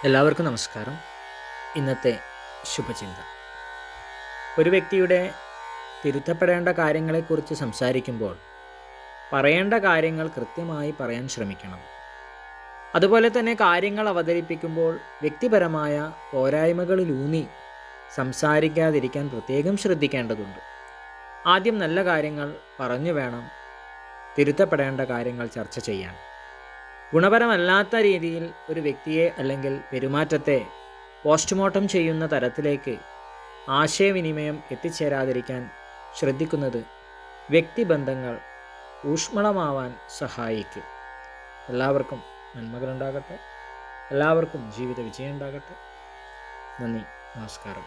എല്ലാവർക്കും നമസ്കാരം. ഇന്നത്തെ ശുഭചിന്ത. ഒരു വ്യക്തിയുടെ തിരുത്തപ്പെടേണ്ട കാര്യങ്ങളെക്കുറിച്ച് സംസാരിക്കുമ്പോൾ പറയേണ്ട കാര്യങ്ങൾ കൃത്യമായി പറയാൻ ശ്രമിക്കണം. അതുപോലെ തന്നെ കാര്യങ്ങൾ അവതരിപ്പിക്കുമ്പോൾ വ്യക്തിപരമായ പോരായ്മകളിലൂന്നി സംസാരിക്കാതിരിക്കാൻ പ്രത്യേകം ശ്രദ്ധിക്കേണ്ടതുണ്ട്. ആദ്യം നല്ല കാര്യങ്ങൾ പറഞ്ഞു വേണം തിരുത്തപ്പെടേണ്ട കാര്യങ്ങൾ ചർച്ച ചെയ്യാൻ. ഗുണപരമല്ലാത്ത രീതിയിൽ ഒരു വ്യക്തിയെ അല്ലെങ്കിൽ പെരുമാറ്റത്തെ പോസ്റ്റ്മോർട്ടം ചെയ്യുന്ന തരത്തിലേക്ക് ആശയവിനിമയം എത്തിച്ചേരാതിരിക്കാൻ ശ്രദ്ധിക്കുന്നത് വ്യക്തിബന്ധങ്ങൾ ഊഷ്മളമാവാൻ സഹായിക്കും. എല്ലാവർക്കും നന്മകളുണ്ടാകട്ടെ. എല്ലാവർക്കും ജീവിത വിജയം ഉണ്ടാകട്ടെ. നന്ദി, നമസ്കാരം.